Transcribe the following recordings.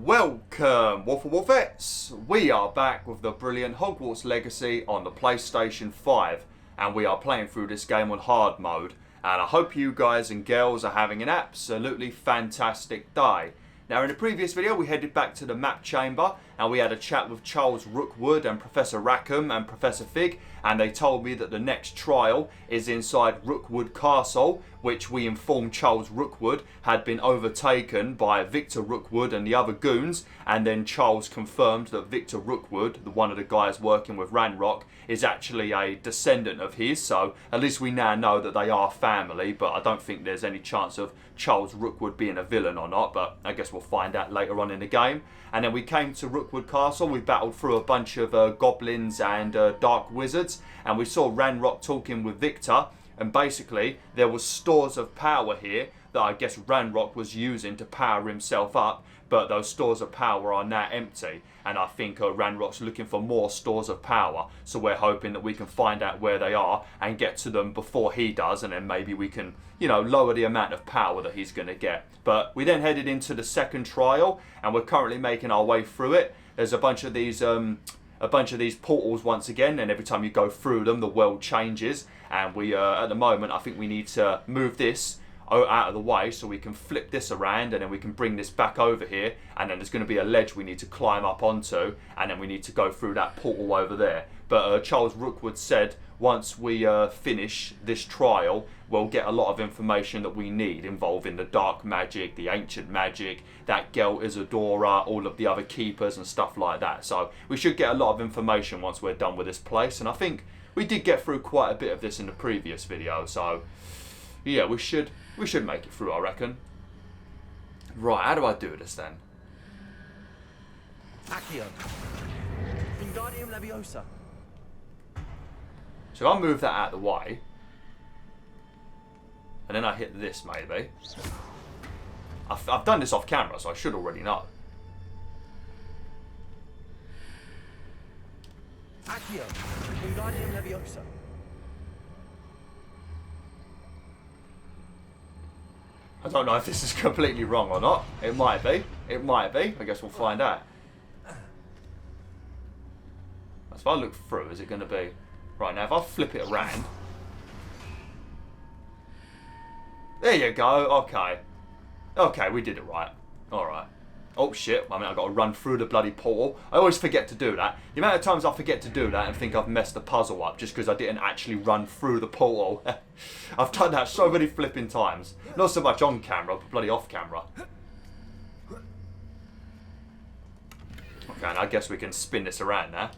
Welcome, WolfTheWolfettes! We are back with the brilliant Hogwarts Legacy on the PlayStation 5, and we are playing through this game on hard mode. And I hope you guys and girls are having an absolutely fantastic day. Now, in the previous video, we headed back to the map chamber and we had a chat with Charles Rookwood and Professor Rackham and Professor Fig, and they told me that the next trial is inside Rookwood Castle, which we informed Charles Rookwood had been overtaken by Victor Rookwood and the other goons, and then Charles confirmed that Victor Rookwood, one of the guys working with Ranrock, is actually a descendant of his, so at least we now know that they are family, but I don't think there's any chance of Charles Rookwood being a villain or not, but I guess we'll find out later on in the game. And then we came to Rookwood Castle, we battled through a bunch of goblins and dark wizards, and we saw Ranrock talking with Victor, and basically there was stores of power here that I guess Ranrock was using to power himself up, but those stores of power are now empty, and I think Ranrock's looking for more stores of power, so we're hoping that we can find out where they are and get to them before he does, and then maybe we can, you know, lower the amount of power that he's going to get. But we then headed into the second trial, and we're currently making our way through it. There's a bunch of these portals once again, and every time you go through them the world changes, and we at the moment I think we need to move this out of the way so we can flip this around, and then we can bring this back over here, and then there's going to be a ledge we need to climb up onto, and then we need to go through that portal over there. But Charles Rookwood said once we finish this trial we'll get a lot of information that we need involving the dark magic, the ancient magic, that girl Isidora, all of the other keepers and stuff like that. So we should get a lot of information once we're done with this place, and I think we did get through quite a bit of this in the previous video, so yeah, we should make it through, I reckon. Right, how do I do this then? Accio. Wingardium Leviosa. So I'll move that out of the way, and then I hit this maybe. I've done this off camera, so I should already know. Accio. Wingardium Leviosa. I don't know if this is completely wrong or not. It might be. It might be. I guess we'll find out. So if I look through, is it going to be... Right, now if I flip it around... There you go. Okay. Okay, we did it right. Alright. Oh shit, I mean I've got to run through the bloody portal. I always forget to do that. The amount of times I forget to do that and think I've messed the puzzle up just because I didn't actually run through the portal. I've done that so many flipping times. Not so much on camera, but bloody off camera. Okay, and I guess we can spin this around now.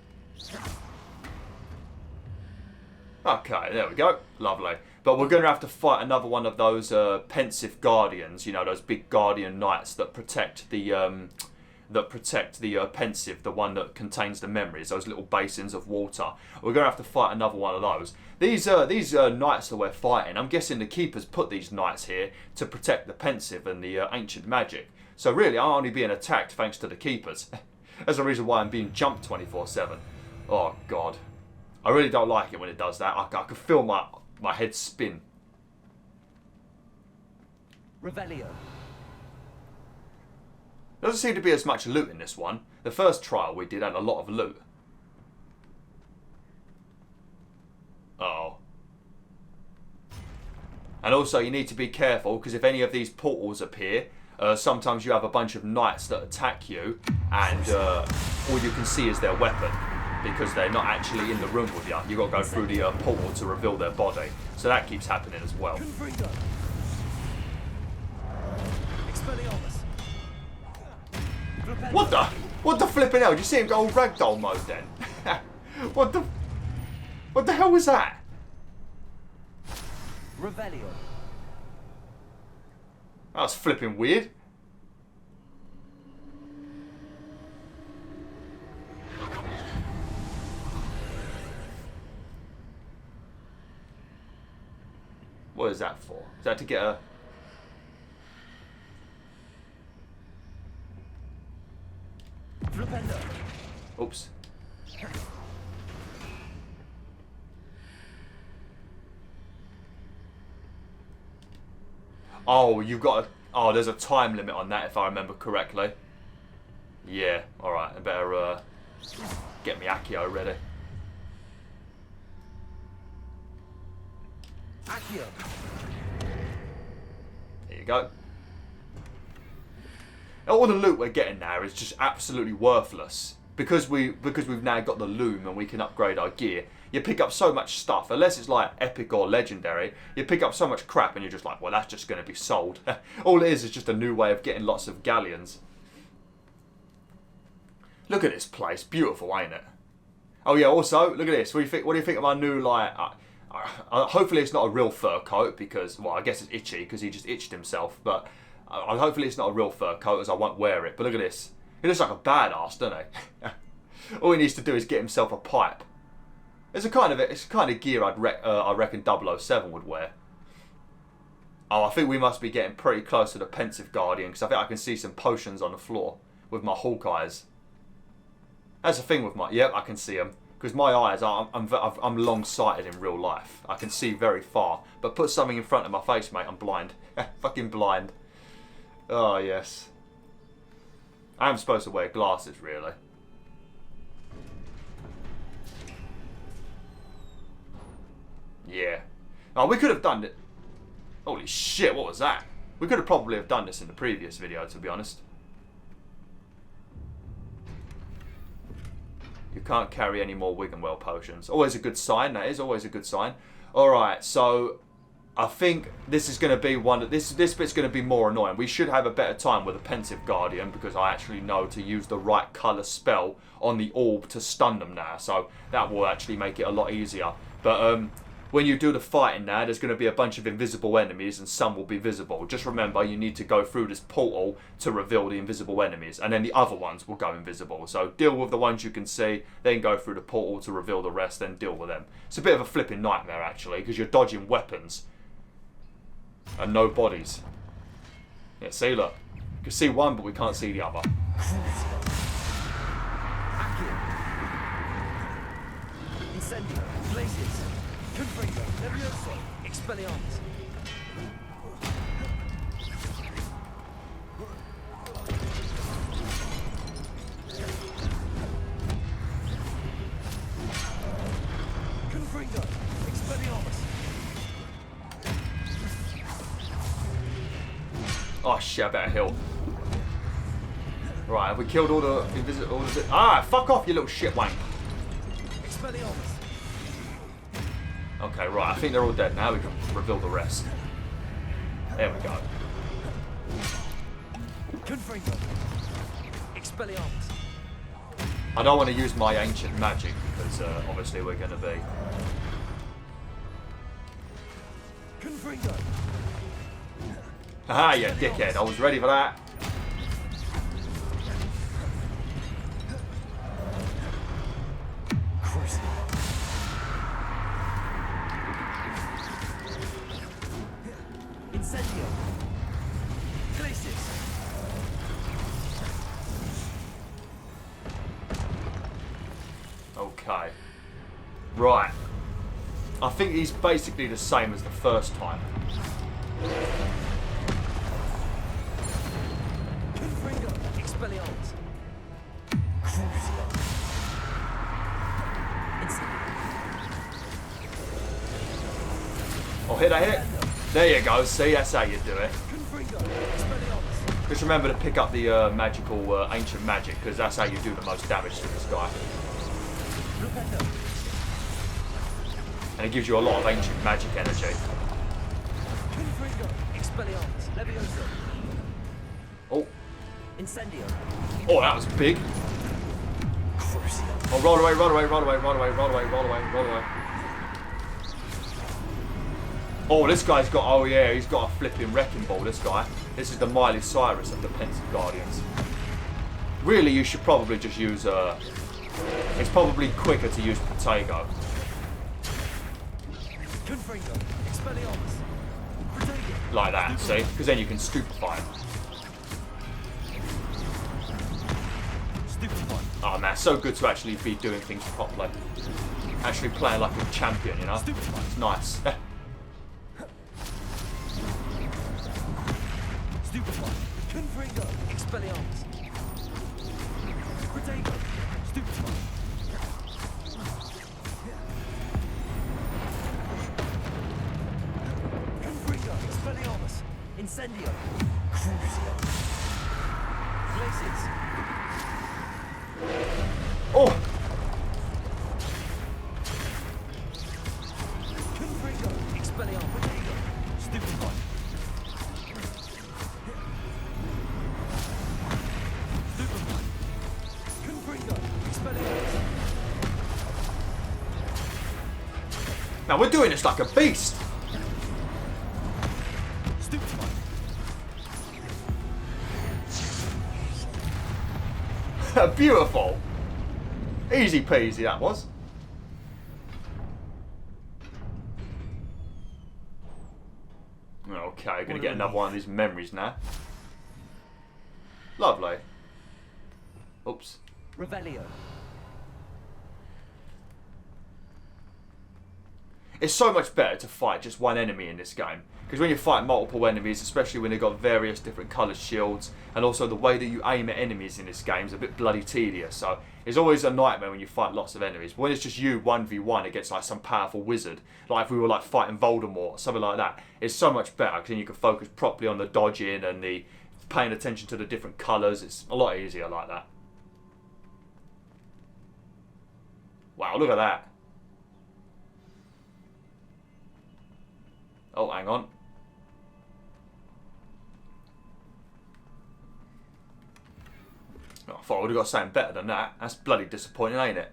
Okay, there we go. Lovely. But we're going to have to fight another one of those pensive guardians, you know, those big guardian knights that protect the pensive, the one that contains the memories, those little basins of water. We're going to have to fight another one of those. These knights that we're fighting, I'm guessing the keepers put these knights here to protect the pensive and the ancient magic. So really, I'm only being attacked thanks to the keepers. That's the reason why I'm being jumped 24/7. Oh God, I really don't like it when it does that. I can feel my head spin. Revelio. Doesn't seem to be as much loot in this one. The first trial we did had a lot of loot. Uh-oh. And also you need to be careful, because if any of these portals appear, sometimes you have a bunch of knights that attack you, and all you can see is their weapon, because they're not actually in the room with you. You've got to go through the portal to reveal their body. So that keeps happening as well. What the flipping hell? Did you see him go all ragdoll mode then? What the hell was that? Revelio. That was flipping weird. What is that for? Is that to get a... Flipendo. Oops. Oh, you've got a... Oh, there's a time limit on that if I remember correctly. Yeah, alright, I better get me Accio ready. Accio. There you go. All the loot we're getting now is just absolutely worthless. Because we've now got the loom and we can upgrade our gear, you pick up so much stuff. Unless it's like epic or legendary, you pick up so much crap and you're just like, well, that's just going to be sold. All it is just a new way of getting lots of galleons. Look at this place, beautiful, ain't it? Oh yeah, also look at this. What do you think of our new like? Hopefully it's not a real fur coat because, well, I guess it's itchy because he just itched himself. But hopefully it's not a real fur coat as I won't wear it. But look at this. He looks like a badass, doesn't he? All he needs to do is get himself a pipe. It's the kind of gear I reckon 007 would wear. Oh, I think we must be getting pretty close to the Pensive Guardian because I think I can see some potions on the floor with my hawk eyes. That's the thing with my... Yep, I can see them. Because my eyes, I'm long-sighted in real life. I can see very far. But put something in front of my face, mate, I'm blind. Fucking blind. Oh, yes. I am supposed to wear glasses, really. Yeah. Oh, we could have done it. Holy shit, what was that? We could have probably have done this in the previous video, to be honest. You can't carry any more Wiggenwell potions. Always a good sign, that is. Always a good sign. Alright, so... I think this is going to be one... This bit's going to be more annoying. We should have a better time with a Pensive Guardian because I actually know to use the right colour spell on the orb to stun them now. So that will actually make it a lot easier. But when you do the fighting now, there's going to be a bunch of invisible enemies and some will be visible. Just remember, you need to go through this portal to reveal the invisible enemies. And then the other ones will go invisible. So deal with the ones you can see, then go through the portal to reveal the rest, then deal with them. It's a bit of a flipping nightmare, actually, because you're dodging weapons. And no bodies. Yeah, see, look. You can see one, but we can't see the other. Incendio, Glaciers, Confringo, Levioso, Expelliarmus. Confringo, Expelliarmus. Oh shit, I better heal. Right, have we killed all the invisible... Ah, fuck off, you little shit wank. Okay, right, I think they're all dead now. We can reveal the rest. There we go. I don't want to use my ancient magic because obviously we're going to be... Haha, you dickhead. I was ready for that. Incendio. Glaciers. Okay. Right. I think he's basically the same as the first time. Expelliarmus. Oh, hit a hit. There you go. See, that's how you do it. Just remember to pick up the magical ancient magic because that's how you do the most damage to this guy. And it gives you a lot of ancient magic energy. Oh. Incendio. Oh, that was big. Oh, roll away, roll away, roll away, roll away, roll away, roll away, roll away. Oh, this guy's got, oh yeah, he's got a flipping wrecking ball, this guy. This is the Miley Cyrus of the Pensive Guardians. Really, you should probably just use, it's probably quicker to use Protego. Like that, see? Because then you can stupefy him. Oh man, it's so good to actually be doing things properly. Actually playing like a champion, you know? It's nice. Potato. Stupefy. Confringo. Expelliarmus. Incendio. Crucio. Glacius. Oh! Confringo. Expelliarmus. Potato. Stupefy. Stupefy. Confringo. Expelliarmus. Now we're doing this like a beast. Stupefy. Beautiful. Easy peasy that was. Okay, gonna get another one of these memories now. Lovely. Oops. Revelio. It's so much better to fight just one enemy in this game. Because when you fight multiple enemies, especially when they've got various different coloured shields, and also the way that you aim at enemies in this game is a bit bloody tedious. So it's always a nightmare when you fight lots of enemies. But when it's just you 1v1 against like some powerful wizard, like if we were like fighting Voldemort or something like that, it's so much better because then you can focus properly on the dodging and the paying attention to the different colours. It's a lot easier like that. Wow, look at that. Oh, hang on. Oh, I thought I would have got something better than that. That's bloody disappointing, ain't it?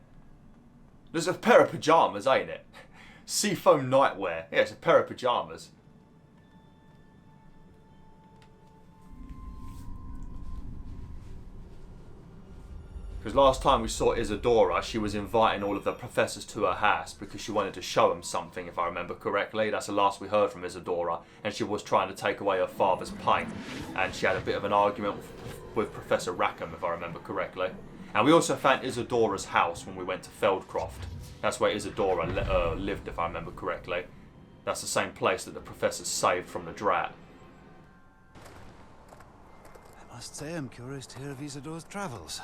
There's a pair of pyjamas, ain't it? Seafoam nightwear. Yeah, it's a pair of pyjamas. Because last time we saw Isidora, she was inviting all of the professors to her house because she wanted to show them something, if I remember correctly. That's the last we heard from Isidora. And she was trying to take away her father's pain. And she had a bit of an argument with Professor Rackham, if I remember correctly. And we also found Isidora's house when we went to Feldcroft. That's where Isidora lived, if I remember correctly. That's the same place that the professors saved from the drought. I must say I'm curious to hear of Isidora's travels.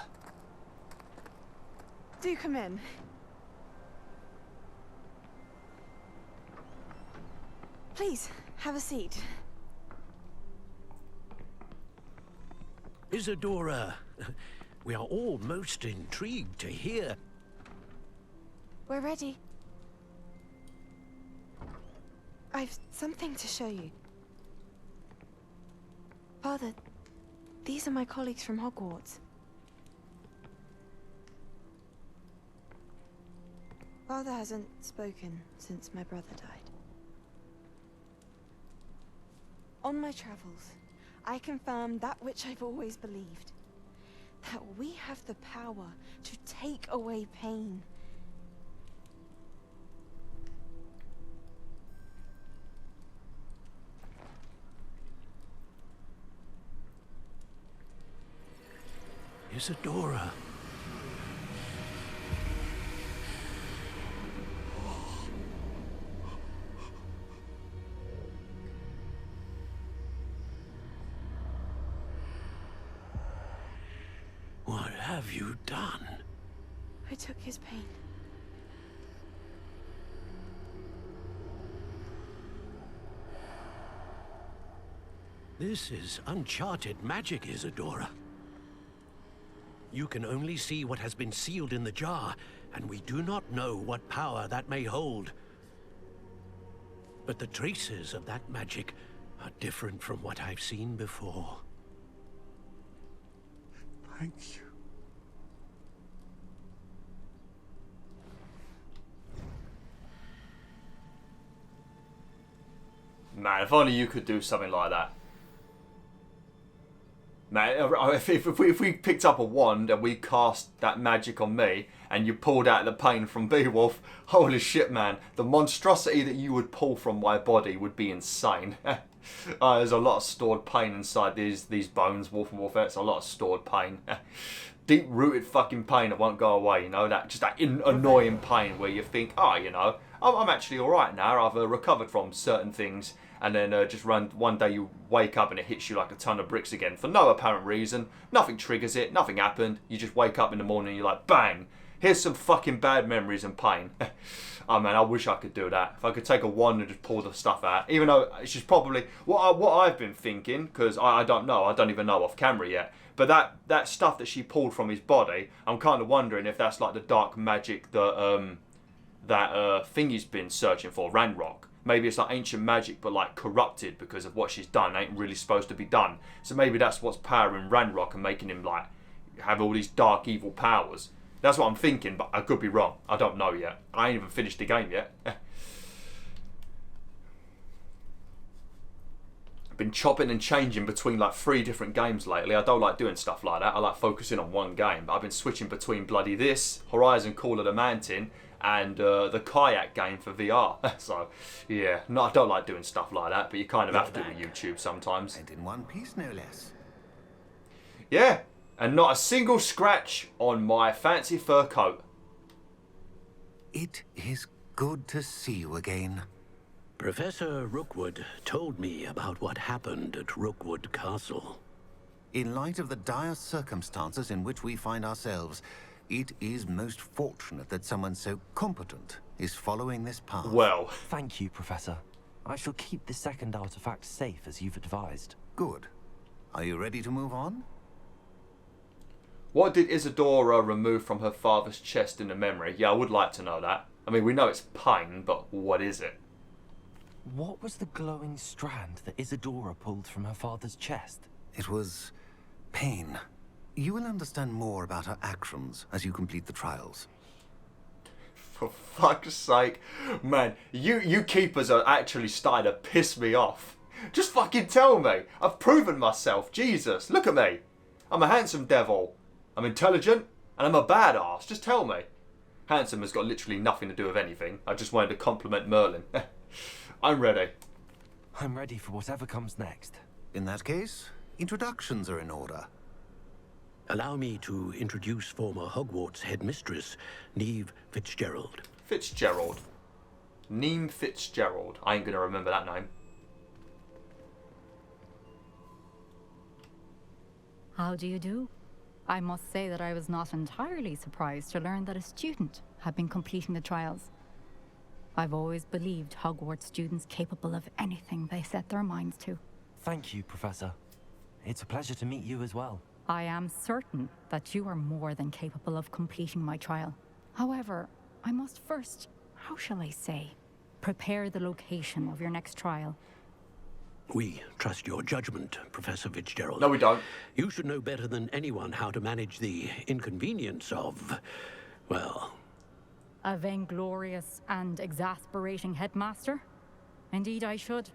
Do come in. Please, have a seat. Isidora, we are all most intrigued to hear. We're ready. I've something to show you. Father, these are my colleagues from Hogwarts. Father hasn't spoken since my brother died. On my travels, I confirmed that which I've always believed. That we have the power to take away pain. Isidora. What have you done? I took his pain. This is uncharted magic, Isidora. You can only see what has been sealed in the jar, and we do not know what power that may hold. But the traces of that magic are different from what I've seen before. Thank you. Man, if only you could do something like that. Man, if we picked up a wand and we cast that magic on me and you pulled out the pain from Beowulf, holy shit, man. The monstrosity that you would pull from my body would be insane. There's a lot of stored pain inside these bones, Wolf and Wolfette. It's a lot of stored pain. Deep-rooted fucking pain that won't go away, you know? That annoying pain where you think, oh, you know, I'm actually alright now. I've recovered from certain things. and then just one day you wake up and it hits you like a ton of bricks again for no apparent reason. Nothing triggers it, nothing happened. You just wake up in the morning and you're like, bang, here's some fucking bad memories and pain. Oh man, I wish I could do that. If I could take a wand and just pull the stuff out. Even though it's just probably what I've been thinking, because I don't know, I don't even know off camera yet. But that stuff that she pulled from his body, I'm kind of wondering if that's like the dark magic that thing he's been searching for, Ranrock. Maybe it's like ancient magic, but like corrupted because of what she's done. Ain't really supposed to be done. So maybe that's what's powering Ranrock and making him like have all these dark evil powers. That's what I'm thinking, but I could be wrong. I don't know yet. I ain't even finished the game yet. I've been chopping and changing between like 3 different games lately. I don't like doing stuff like that. I like focusing on one game. But I've been switching between bloody this, Horizon Call of the Mountain, and the kayak game for VR. So, yeah. No, I don't like doing stuff like that, but you kind of have to with YouTube sometimes. And in one piece, no less. Yeah. And not a single scratch on my fancy fur coat. It is good to see you again. Professor Rookwood told me about what happened at Rookwood Castle. In light of the dire circumstances in which we find ourselves, it is most fortunate that someone so competent is following this path. Well. Thank you, Professor. I shall keep the second artifact safe as you've advised. Good. Are you ready to move on? What did Isidora remove from her father's chest in the memory? Yeah, I would like to know that. I mean, we know it's pain, but what is it? What was the glowing strand that Isidora pulled from her father's chest? It was pain. You will understand more about her actions as you complete the trials. For fuck's sake. Man, you keepers are actually starting to piss me off. Just fucking tell me. I've proven myself. Jesus, look at me. I'm a handsome devil. I'm intelligent, and I'm a badass. Just tell me. Handsome has got literally nothing to do with anything. I just wanted to compliment Merlin. I'm ready. I'm ready for whatever comes next. In that case, introductions are in order. Allow me to introduce former Hogwarts headmistress, Neve Fitzgerald. Fitzgerald. Neem Fitzgerald. I ain't gonna remember that name. How do you do? I must say that I was not entirely surprised to learn that a student had been completing the trials. I've always believed Hogwarts students capable of anything they set their minds to. Thank you, Professor. It's a pleasure to meet you as well. I am certain that you are more than capable of completing my trial. However, I must first, how shall I say, prepare the location of your next trial. We trust your judgment, Professor Fitzgerald. No, we don't. You should know better than anyone how to manage the inconvenience of, well... A vainglorious and exasperating headmaster? Indeed I should.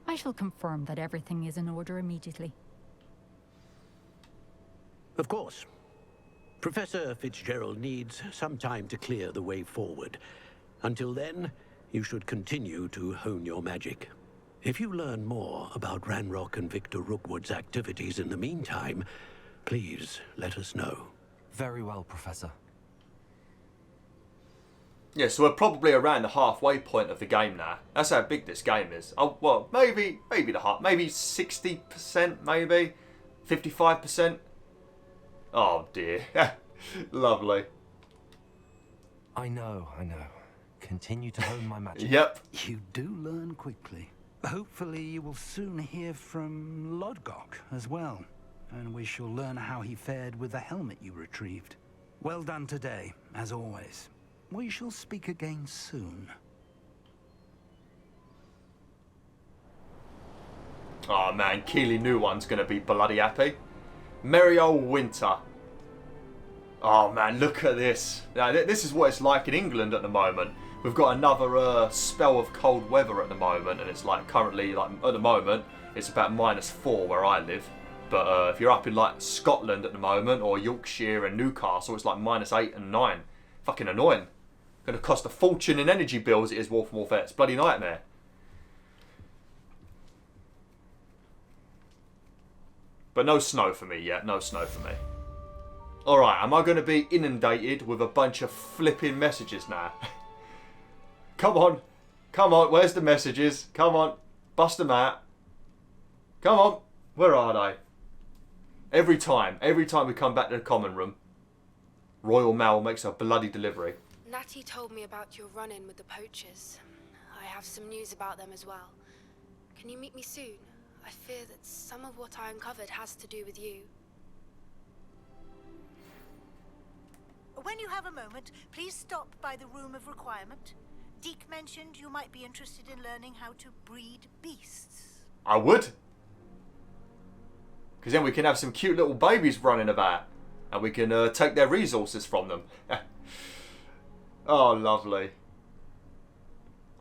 I shall confirm that everything is in order immediately. Of course. Professor Fitzgerald needs some time to clear the way forward. Until then, you should continue to hone your magic. If you learn more about Ranrock and Victor Rookwood's activities in the meantime, please let us know. Very well, Professor. Yeah, so we're probably around the halfway point of the game now. That's how big this game is. Oh, well, maybe the half, maybe 60%, maybe 55%. Oh dear, lovely. I know. Continue to hone my magic. Yep. You do learn quickly. Hopefully you will soon hear from Lodgok as well, and we shall learn how he fared with the helmet you retrieved. Well done today, as always. We shall speak again soon. Oh man, Keely New One's gonna be bloody happy. Merry old winter. Oh man, look at this. Now, this is what it's like in England at the moment. We've got another spell of cold weather at the moment, and it's like currently, like at the moment, it's about -4 where I live. But if you're up in like Scotland at the moment, or Yorkshire and Newcastle, it's like -8 and 9. Fucking annoying. Gonna cost a fortune in energy bills. It is WolfTheWolf. It's a bloody nightmare. But no snow for me yet. No snow for me. Alright, am I going to be inundated with a bunch of flipping messages now? Come on. Come on, where's the messages? Come on. Bust them out. Come on. Where are they? Every time we come back to the common room, Royal Mal makes a bloody delivery. Natty told me about your run-in with the poachers. I have some news about them as well. Can you meet me soon? I fear that some of what I uncovered has to do with you. When you have a moment, please stop by the Room of Requirement. Deke mentioned you might be interested in learning how to breed beasts. I would. Because then we can have some cute little babies running about. And we can take their resources from them. Oh, lovely.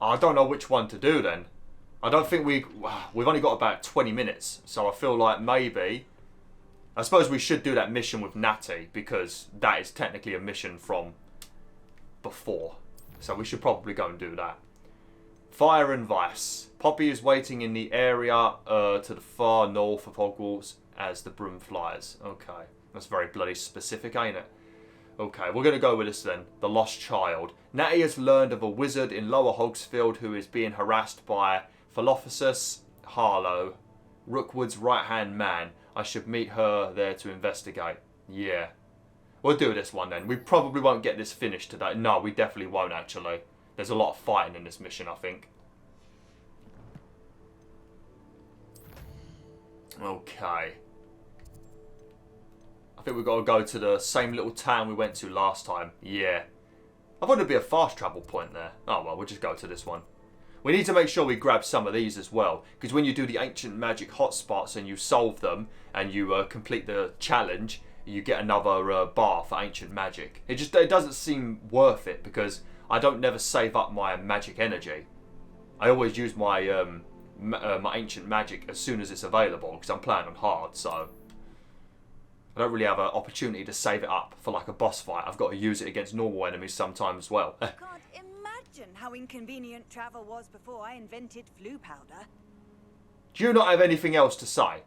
I don't know which one to do then. I don't think we've only got about 20 minutes. So I feel like maybe... I suppose we should do that mission with Natty, because that is technically a mission from before. So we should probably go and do that. Fire and Vice. Poppy is waiting in the area to the far north of Hogwarts as the broom flies. Okay, that's very bloody specific, ain't it? Okay, we're going to go with this then. The Lost Child. Natty has learned of a wizard in Lower Hogsfield who is being harassed by Philophus Harlow, Rookwood's right-hand man. I should meet her there to investigate. Yeah. We'll do this one then. We probably won't get this finished today. No, we definitely won't actually. There's a lot of fighting in this mission, I think. Okay. I think we've got to go to the same little town we went to last time. Yeah. I thought it'd be a fast travel point there. Oh well, we'll just go to this one. We need to make sure we grab some of these as well, because when you do the ancient magic hotspots and you solve them and you complete the challenge, you get another bar for ancient magic. It doesn't seem worth it because I don't never save up my magic energy. I always use my my ancient magic as soon as it's available because I'm playing on hard, so I don't really have an opportunity to save it up for like a boss fight. I've got to use it against normal enemies sometimes as well. Can't imagine how inconvenient travel was before I invented flu powder. Do you not have anything else to say?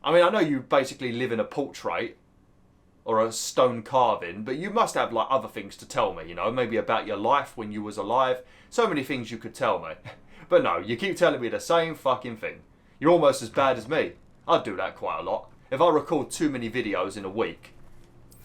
I mean, I know you basically live in a portrait or a stone carving, but you must have like other things to tell me, you know, maybe about your life when you was alive. So many things you could tell me. But no, you keep telling me the same fucking thing. You're almost as bad as me. I do that quite a lot. If I record too many videos in a week,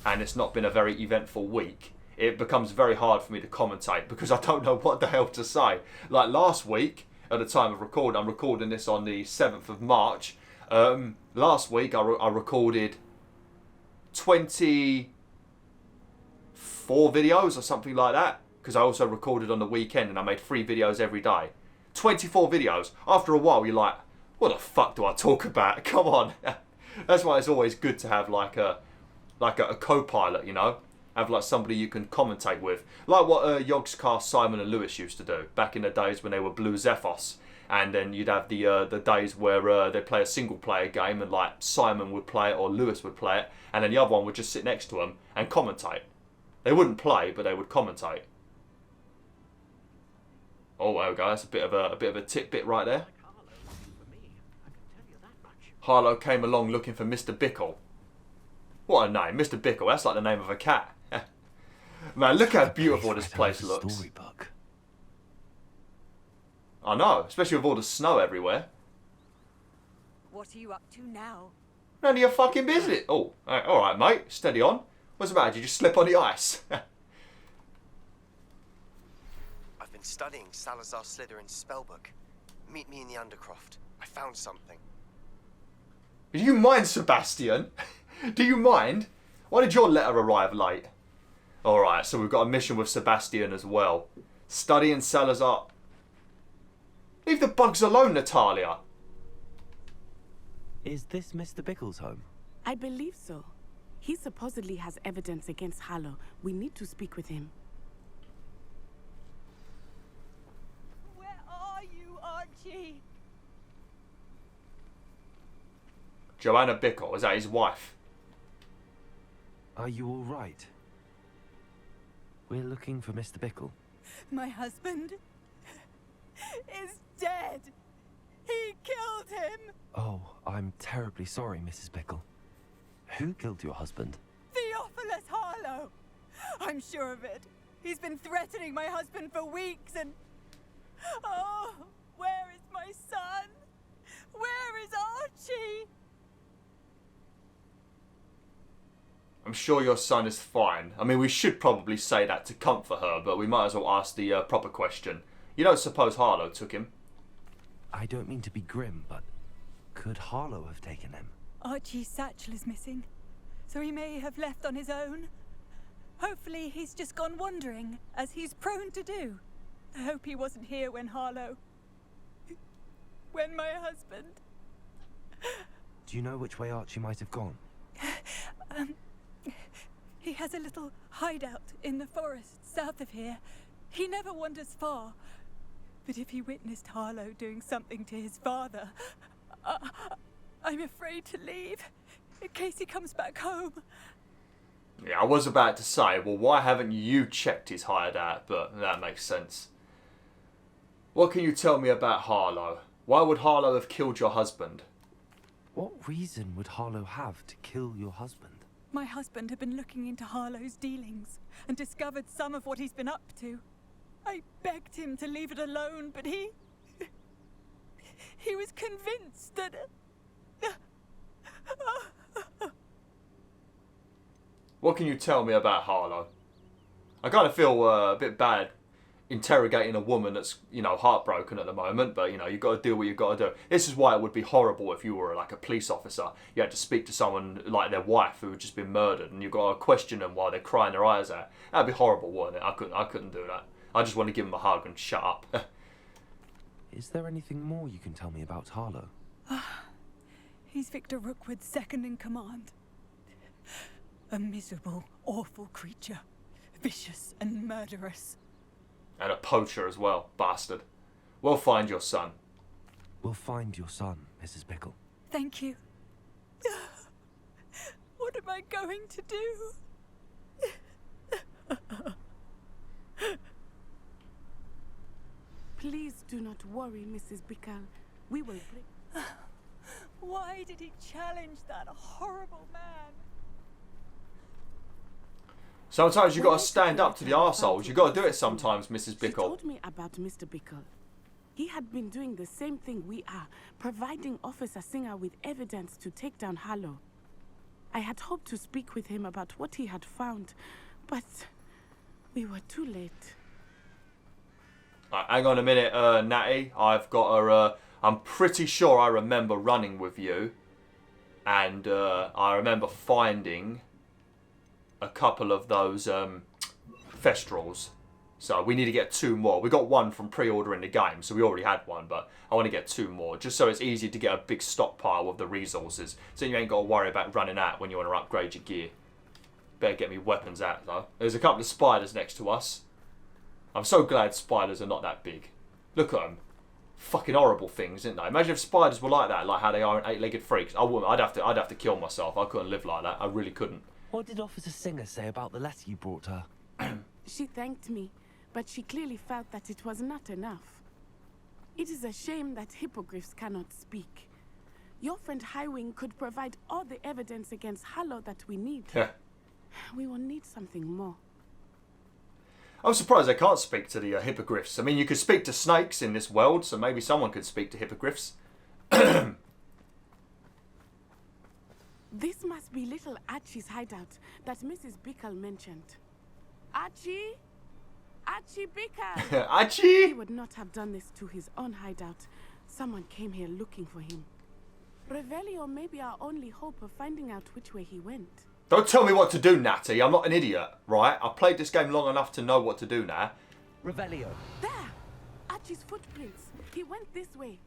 and it's not been a very eventful week, it becomes very hard for me to commentate because I don't know what the hell to say. Like last week, at the time of recording, I'm recording this on the 7th of March. Last week I recorded 24 videos or something like that, because I also recorded on the weekend and I made 3 videos every day. 24 videos. After a while you're like, what the fuck do I talk about? Come on. That's why it's always good to have like a co-pilot, you know? Have like somebody you can commentate with. Like what Yogscast Simon and Lewis used to do back in the days when they were Blue Zephos. And then you'd have the days where they'd play a single player game and like Simon would play it or Lewis would play it, and then the other one would just sit next to them and commentate. They wouldn't play, but they would commentate. Oh, there we go. That's a bit of a tidbit right there. Harlow came along looking for Mr. Bickle. What a name, Mr. Bickle. That's like the name of a cat. Man, look how beautiful this place looks. Storybook. I know, especially with all the snow everywhere. What are you up to now? None of your fucking business. Oh, all right, mate. Steady on. What's the matter? Did you just slip on the ice? I've been studying Salazar Slytherin's spellbook. Meet me in the Undercroft. I found something. Do you mind, Sebastian? Do you mind? Why did your letter arrive late? Alright, so we've got a mission with Sebastian as well. Studying Salazar. Leave the bugs alone, Natalia. Is this Mr. Bickle's home? I believe so. He supposedly has evidence against Harlow. We need to speak with him. Where are you, Archie? Joanna Bickle, is that his wife? Are you all right? We're looking for Mr. Bickle. My husband is dead. He killed him. Oh, I'm terribly sorry, Mrs. Bickle. Who killed your husband? Theophilus Harlow. I'm sure of it. He's been threatening my husband for weeks and... Oh, where is my son? Archie! I'm sure your son is fine. I mean, we should probably say that to comfort her, but we might as well ask the proper question. You don't suppose Harlow took him? I don't mean to be grim, but could Harlow have taken him? Archie's satchel is missing, so he may have left on his own. Hopefully he's just gone wandering, as he's prone to do. I hope he wasn't here when when my husband... Do you know which way Archie might have gone? He has a little hideout in the forest south of here. He never wanders far. But if he witnessed Harlow doing something to his father, I'm afraid to leave, in case he comes back home. Yeah, I was about to say, well, why haven't you checked his hideout? But that makes sense. What can you tell me about Harlow? Why would Harlow have killed your husband? What reason would Harlow have to kill your husband? My husband had been looking into Harlow's dealings and discovered some of what he's been up to. I begged him to leave it alone, but he was convinced that... What can you tell me about Harlow? I kind of feel a bit bad interrogating a woman that's, you know, heartbroken at the moment, but, you know, you've got to do what you've got to do. This is why it would be horrible if you were, like, a police officer. You had to speak to someone like their wife who had just been murdered, and you've got to question them while they're crying their eyes out. That'd be horrible, wouldn't it? I couldn't do that. I just want to give him a hug and shut up. Is there anything more you can tell me about Harlow? He's Victor Rookwood's second in command. A miserable, awful creature. Vicious and murderous. And a poacher as well, bastard. We'll find your son. We'll find your son, Mrs. Bickle. Thank you. What am I going to do? Please do not worry, Mrs. Bickle. We will bring... Why did he challenge that horrible man? Sometimes you got to stand up to the arseholes. You got to do it sometimes, Mrs. Bickle. She told me about Mr. Bickle. He had been doing the same thing we are, providing Officer Singer with evidence to take down Harlow. I had hoped to speak with him about what he had found, but we were too late. Hang on a minute, Natty. I've got a... I'm pretty sure I remember running with you. And I remember finding a couple of those Thestrals. So we need to get 2 more. We got 1 from pre-ordering the game, so we already had 1, but I want to get 2 more, just so it's easy to get a big stockpile of the resources, so you ain't got to worry about running out when you want to upgrade your gear. Better get me weapons out, though. There's a couple of spiders next to us. I'm so glad spiders are not that big. Look at them. Fucking horrible things, isn't they? Imagine if spiders were like that, like how they are in 8-legged freaks. I wouldn't. I'd have to kill myself. I couldn't live like that. I really couldn't. What did Officer Singer say about the letter you brought her? She thanked me, but she clearly felt that it was not enough. It is a shame that hippogriffs cannot speak. Your friend Highwing could provide all the evidence against Harlow that we need. We will need something more. I'm surprised they can't speak to the hippogriffs. I mean, you could speak to snakes in this world, so maybe someone could speak to hippogriffs. This must be little Archie's hideout that Mrs. Bickle mentioned. Archie? Archie Bickle! Archie? He would not have done this to his own hideout. Someone came here looking for him. Revelio may be our only hope of finding out which way he went. Don't tell me what to do, Natty. I'm not an idiot, right? I've played this game long enough to know what to do now. Revelio. There! Archie's footprints. He went this way.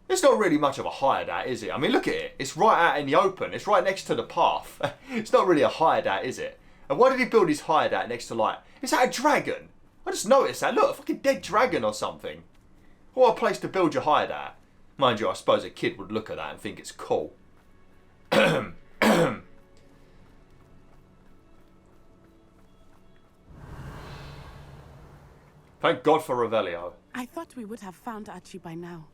It's not really much of a hideout, is it? I mean, look at it. It's right out in the open. It's right next to the path. It's not really a hideout, is it? And why did he build his hideout next to, like... Is that a dragon? I just noticed that. Look, a fucking dead dragon or something. What a place to build your hideout. Mind you, I suppose a kid would look at that and think it's cool. Thank God for Revelio. I thought we would have found Archie by now.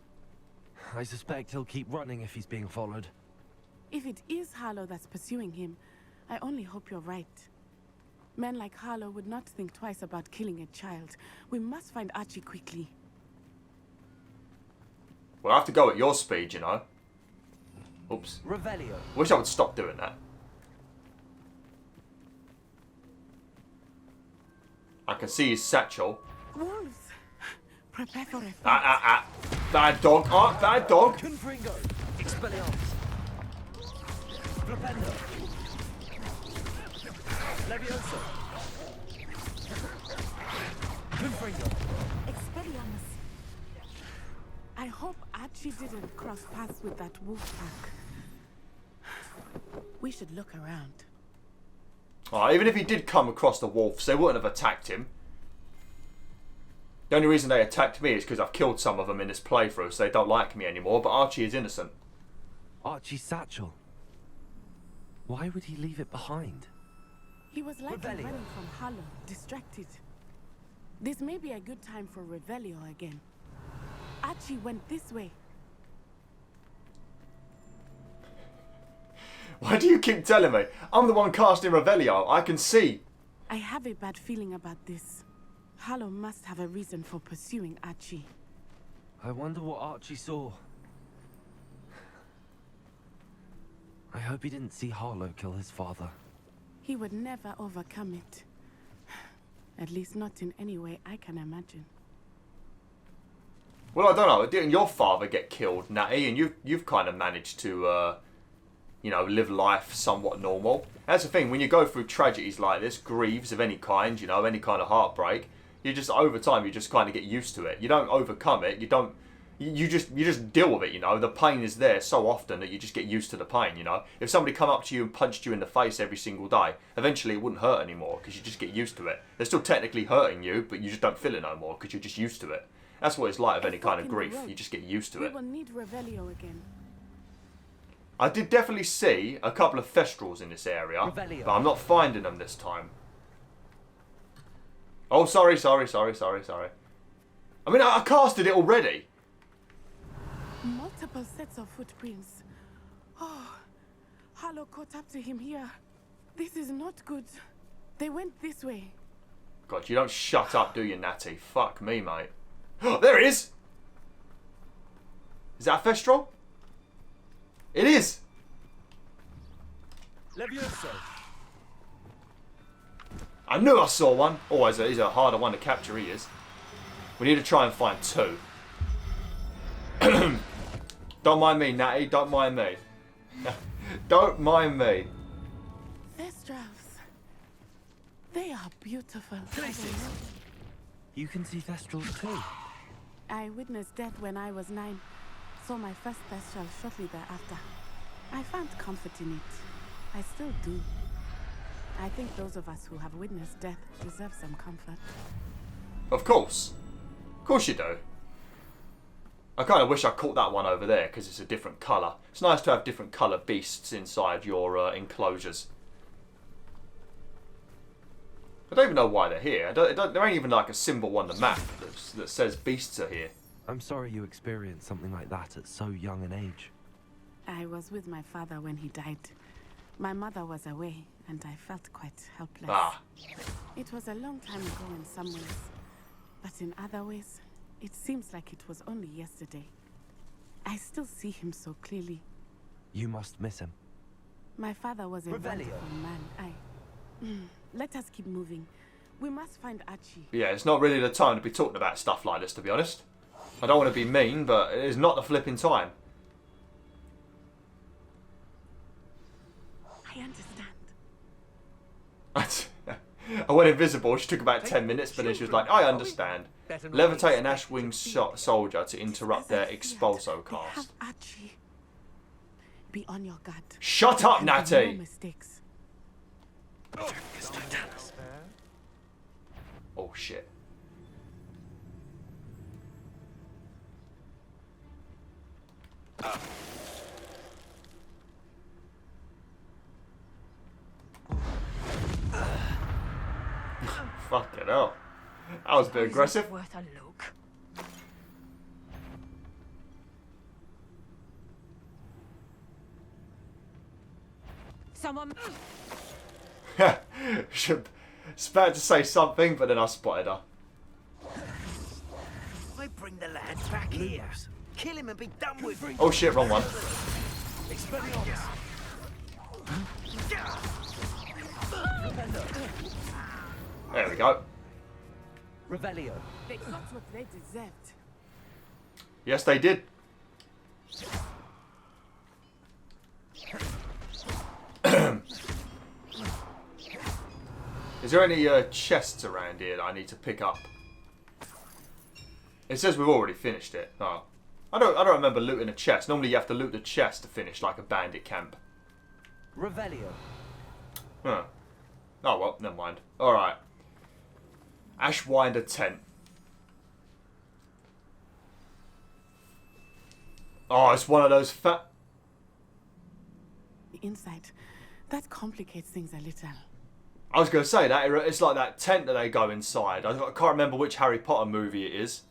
I suspect he'll keep running if he's being followed. If it is Harlow that's pursuing him, I only hope you're right. Men like Harlow would not think twice about killing a child. We must find Archie quickly. We'll have to go at your speed, you know. Oops. Revelio. Wish I would stop doing that. I can see his satchel. Wolves! Prepare for it. Bad dog. Ah, bad dog. Confringo. Expelliarmus. Flipendo. Levioso. Confringo. Expelliarmus. I hope Archie didn't cross paths with that wolf pack. We should look around. Oh, even if he did come across the wolves, they wouldn't have attacked him. The only reason they attacked me is because I've killed some of them in this playthrough, so they don't like me anymore, but Archie is innocent. Archie's satchel. Why would he leave it behind? He was likely Revelio. running from Harlow, distracted. This may be a good time for Revelio again. Archie went this way. Why do you keep telling me? I'm the one casting Revelio. I can see. I have a bad feeling about this. Harlow must have a reason for pursuing Archie. I wonder what Archie saw. I hope he didn't see Harlow kill his father. He would never overcome it. At least not in any way I can imagine. Well, I don't know. Didn't your father get killed, Natty? And you've kind of managed to, you know, live life somewhat normal. That's the thing. When you go through tragedies like this, grieves of any kind, you know, any kind of heartbreak, you just over time you just kind of get used to it. You don't overcome it. You just deal with it. You know, the pain is there so often that you just get used to the pain. You know, if somebody come up to you and punched you in the face every single day, eventually it wouldn't hurt anymore because you just get used to it. They're still technically hurting you, but you just don't feel it no more because you're just used to it. That's what it's like with any kind of grief. You just get used to it. We will need Revelio again. I did definitely see a couple of Thestrals in this area, Revelio. but I'm not finding them this time. Oh, sorry. I mean, I casted it already. Multiple sets of footprints. Oh, Harlow caught up to him here. This is not good. They went this way. God, you don't shut up, do you, Natty? Fuck me, mate. There it is! Is that a Thestral? It is! Levioso. I knew I saw one. Oh, he's a harder one to capture, he is. We need to try and find two. Don't mind me, Natty. Don't mind me. Don't mind me. Thestrals. They are beautiful. You can see Thestrals too. I witnessed death when I was 9. Saw my first Thestral shortly thereafter. I found comfort in it. I still do. I think those of us who have witnessed death deserve some comfort. Of course. Of course you do. I kind of wish I caught that one over there because it's a different colour. It's nice to have different colour beasts inside your enclosures. I don't even know why they're here. There ain't even like a symbol on the map that says beasts are here. I'm sorry you experienced something like that at so young an age. I was with my father when he died. My mother was away, and I felt quite helpless. Ah. It was a long time ago in some ways, but in other ways, it seems like it was only yesterday. I still see him so clearly. You must miss him. My father was a wonderful man. Let us keep moving. We must find Archie. Yeah, it's not really the time to be talking about stuff like this, to be honest. I don't want to be mean, but it is not the flipping time. I understand. I went invisible. She took about 10 minutes, but then she was like, I understand. Levitate an Ashwing soldier to interrupt their expulso We have cast. Archie. Be on your guard. Shut up, There can be no Natty! mistakes. Oh, shit. Fucking hell. That was a bit aggressive. Worth a look. Someone. It's about to say something, but then I spotted her. I bring the lad back here. Kill him and be done with it. Oh shit, wrong one. Expelliarmus. There we go. Revelio. They got what they deserved. Yes, they did. Is there any chests around here that I need to pick up? It says we've already finished it. Oh. I don't remember looting a chest. Normally you have to loot the chest to finish, like a bandit camp. Revelio. Huh. Oh well, never mind. Alright. Ashwinder tent. Oh, it's one of those fat... The inside. That complicates things a little. I was going to say that it's like that tent that they go inside. I can't remember which Harry Potter movie it is.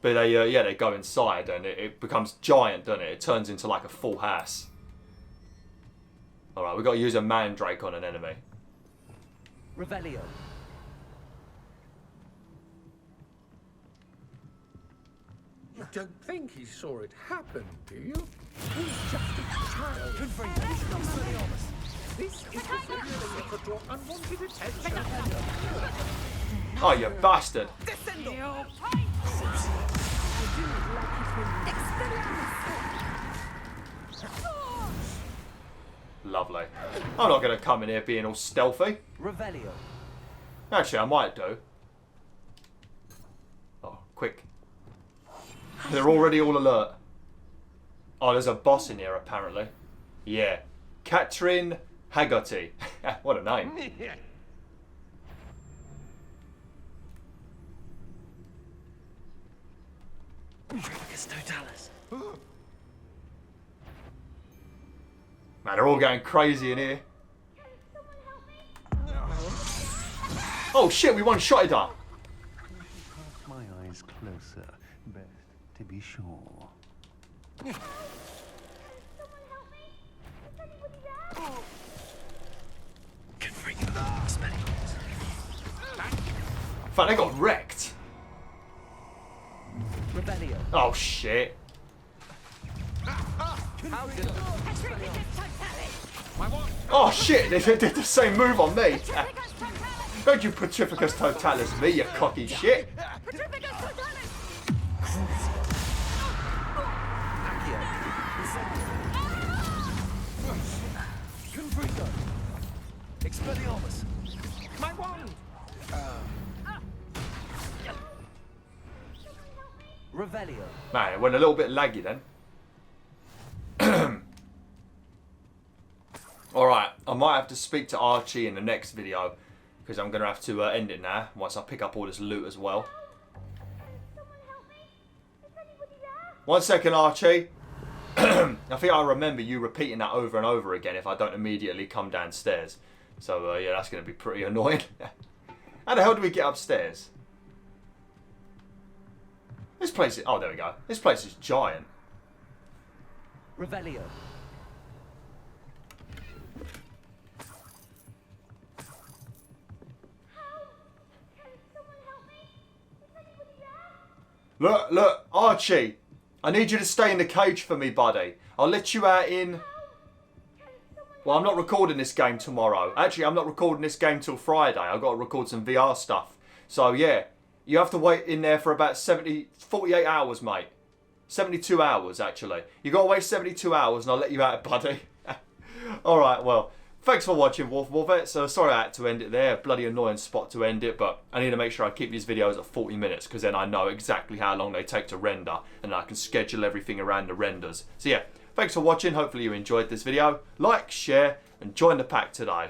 But they, yeah, they go inside and it becomes giant, doesn't it? It turns into like a full house. Alright, we've got to use a mandrake on an enemy. Revelio. You don't think he saw it happen, do you? He's just a child. This is the feeling of your unwanted attention. Oh, you bastard. Lovely. I'm not going to come in here being all stealthy. Revelio. Actually, I might do. Oh, quick. They're already all alert. Oh, there's a boss in here, apparently. Yeah. Katrin Haggerty. What a name. Man, they're all going crazy in here. Oh shit, we one-shotted her. Cast my eyes closer. Best to be sure. In fact, they got wrecked. Revelio. Oh shit. Oh shit, they did the same move on me. Don't you Petrificus Totalis me, you cocky shit. Expelliarmus. My wand. Revelio. Man, it went a little bit laggy then. Alright, I might have to speak to Archie in the next video because I'm going to have to end it now once I pick up all this loot as well. 1 second, Archie. I think I remember you repeating that over and over again if I don't immediately come downstairs. So, yeah, that's going to be pretty annoying. How the hell do we get upstairs? This place is... Oh, there we go. This place is giant. Revelio. Look, Archie. I need you to stay in the cage for me, buddy. I'll let you out in... Well, I'm not recording this game tomorrow. Actually, I'm not recording this game till Friday. I've got to record some VR stuff. So, yeah. You have to wait in there for about 48 hours, mate. 72 hours, actually. You've got to wait 72 hours and I'll let you out, buddy. Alright, well, thanks for watching, BwolfTheWolf. So, sorry I had to end it there. Bloody annoying spot to end it, but I need to make sure I keep these videos at 40 minutes because then I know exactly how long they take to render and I can schedule everything around the renders. So, yeah, thanks for watching. Hopefully you enjoyed this video. Like, share, and join the pack today.